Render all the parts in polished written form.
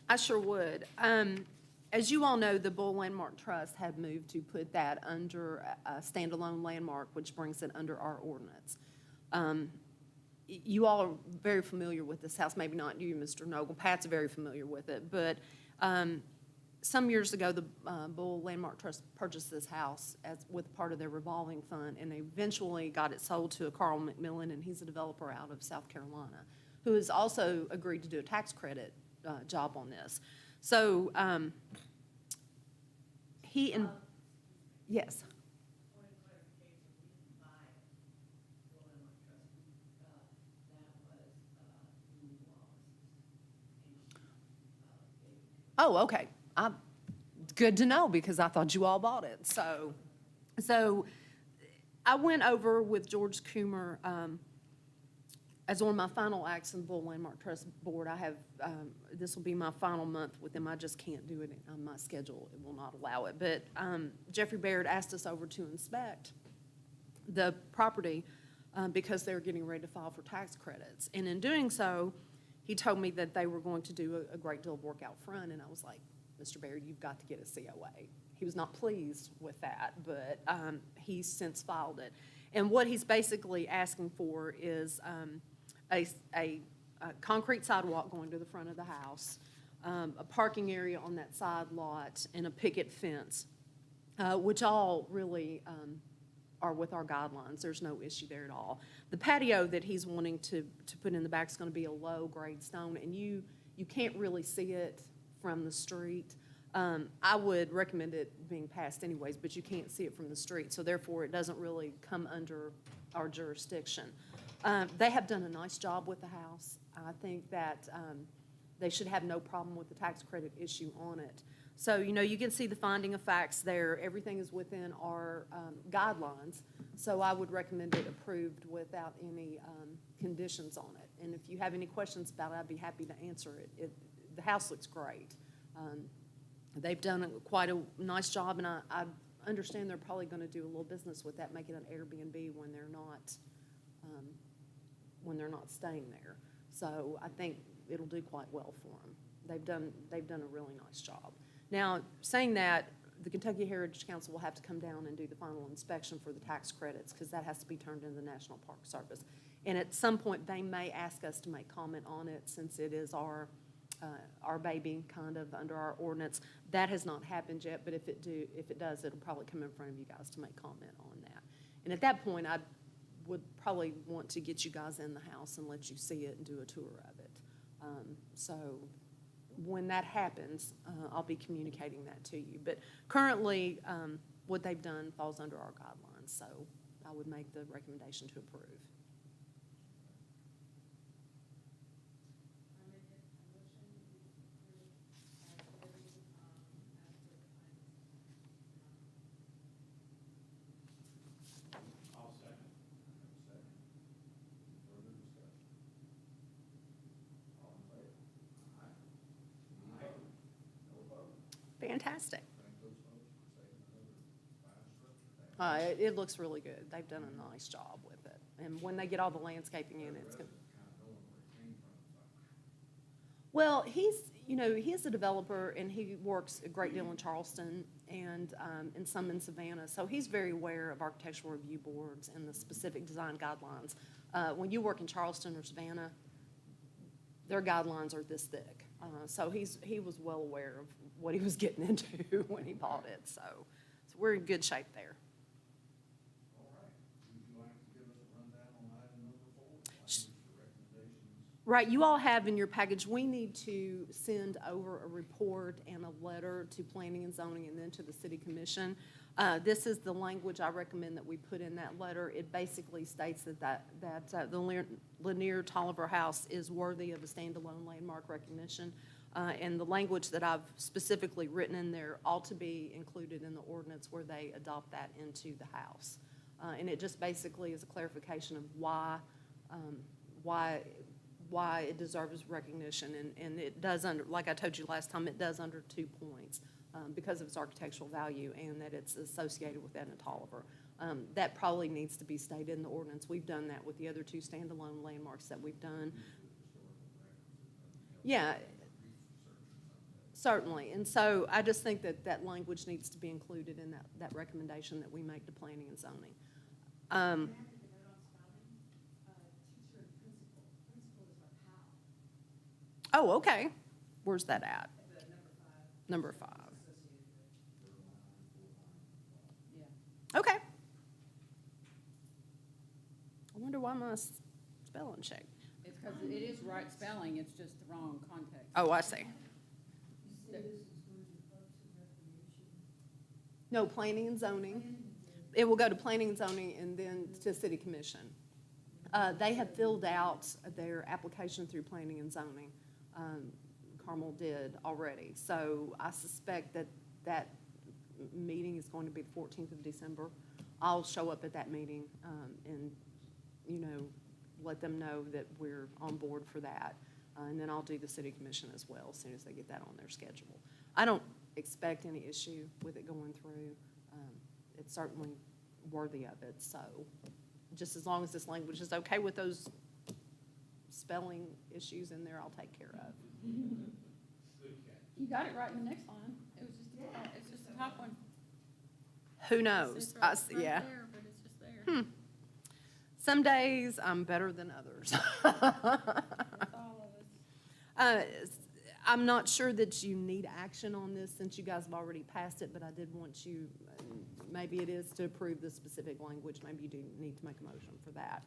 I sure would. As you all know, the Bull Landmark Trust had moved to put that under a standalone landmark, which brings it under our ordinance. You all are very familiar with this house, maybe not you, Mr. Noble. Pat's very familiar with it, but some years ago, the Bull Landmark Trust purchased this house with part of their revolving fund, and they eventually got it sold to a Carl McMillan, and he's a developer out of South Carolina, who has also agreed to do a tax credit job on this. So yes. Oh, okay. Good to know, because I thought you all bought it. So I went over with George Coomer as one of my final acts in the Bull Landmark Trust Board. I have, this will be my final month with them. I just can't do it on my schedule. It will not allow it. But Jeffrey Baird asked us over to inspect the property because they were getting ready to file for tax credits. And in doing so, he told me that they were going to do a great deal of work out front, and I was like, Mr. Baird, you've got to get a COA. He was not pleased with that, but he's since filed it. And what he's basically asking for is a concrete sidewalk going to the front of the house, a parking area on that side lot, and a picket fence, which all really are with our guidelines. There's no issue there at all. The patio that he's wanting to put in the back is going to be a low-grade stone, and you can't really see it from the street. I would recommend it being passed anyways, but you can't see it from the street, so therefore it doesn't really come under our jurisdiction. They have done a nice job with the house. I think that they should have no problem with the tax credit issue on it. So, you can see the finding of facts there. Everything is within our guidelines, so I would recommend it approved without any conditions on it. And if you have any questions about it, I'd be happy to answer it. The house looks great. They've done quite a nice job, and I understand they're probably going to do a little business with that, make it an Airbnb when they're not staying there. So I think it'll do quite well for them. They've done a really nice job. Now, saying that, the Kentucky Heritage Council will have to come down and do the final inspection for the tax credits, because that has to be turned into the National Park Service. And at some point, they may ask us to make comment on it, since it is our baby, kind of under our ordinance. That has not happened yet, but if it does, it'll probably come in front of you guys to make comment on that. And at that point, I would probably want to get you guys in the house and let you see it and do a tour of it. So when that happens, I'll be communicating that to you. But currently, what they've done falls under our guidelines, so I would make the recommendation to approve. Fantastic. It looks really good. They've done a nice job with it. And when they get all the landscaping in, it's good. Well, he's a developer, and he works a great deal in Charleston and some in Savannah. So he's very aware of architectural review boards and the specific design guidelines. When you work in Charleston or Savannah, their guidelines are this thick. So he was well aware of what he was getting into when he bought it. So we're in good shape there. All right. Would you like to give us a rundown on item number 4? Your recommendations? Right, you all have in your package, we need to send over a report and a letter to Planning and Zoning and then to the City Commission. This is the language I recommend that we put in that letter. It basically states that the Lanier Tolliver House is worthy of a standalone landmark recognition. And the language that I've specifically written in there ought to be included in the ordinance where they adopt that into the house. And it just basically is a clarification of why it deserves recognition. And it does like I told you last time, it does under 2 points because of its architectural value and that it's associated with Edna Tolliver. That probably needs to be stated in the ordinance. We've done that with the other 2 standalone landmarks that we've done. Yeah. Certainly, and so I just think that that language needs to be included in that recommendation that we make to planning and zoning. Teacher and principal. Principal is our pal. Oh, okay. Where's that at? The Number 5. associated with. Yeah. Okay. I wonder why my spelling check. It's because it is right spelling, it's just the wrong context. Oh, I see. No, planning and zoning. It will go to planning and zoning and then to city commission. They have filled out their application through planning and zoning. Carmel did already. So I suspect that that meeting is going to be the 14th of December. I'll show up at that meeting, and, you know, let them know that we're on board for that. And then I'll do the city commission as well, as soon as they get that on their schedule. I don't expect any issue with it going through. It's certainly worthy of it, so just as long as this language is okay with those spelling issues in there, I'll take care of. You got it right in the next line. It was just, it's just the top one. Who knows? It's right Yeah. there, but it's just there. Some days I'm better than others. That's all of us. I'm not sure that you need action on this since you guys have already passed it, but I did want you, maybe it is to approve the specific language. Maybe you do need to make a motion for that.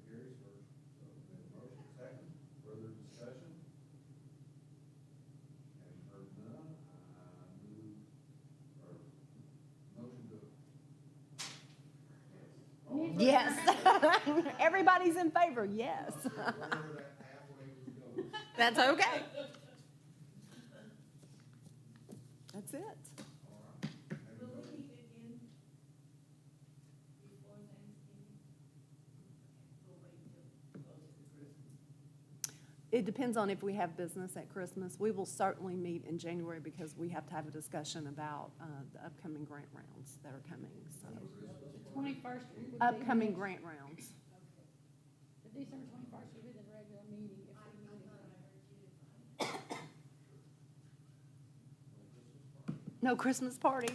Gary's first, so we have a motion second, further discussion? Having heard none, motion to. Yes. Everybody's in favor, yes. Wherever that halfway goes. That's okay. That's it. All right. Having Will voted- we keep it in before Thanksgiving? We'll wait till closer to Christmas. It depends on if we have business at Christmas. We will certainly meet in January because we have to have a discussion about the upcoming grant rounds that are coming, so. The 21st would be. Upcoming grant rounds. The December 21st would be the regular meeting if we needed it. No Christmas party.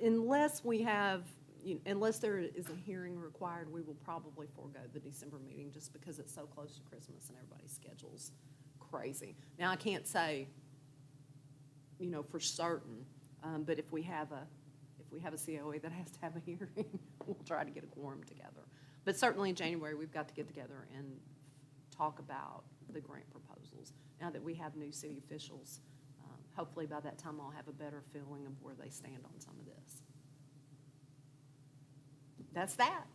Unless we have, unless there is a hearing required, we will probably forego the December meeting just because it's so close to Christmas and everybody's schedule's crazy. Now, I can't say, for certain, but if we have a COA that has to have a hearing, we'll try to get a quorum together. But certainly in January, we've got to get together and talk about the grant proposals. Now that we have new city officials, hopefully by that time I'll have a better feeling of where they stand on some of this. That's that.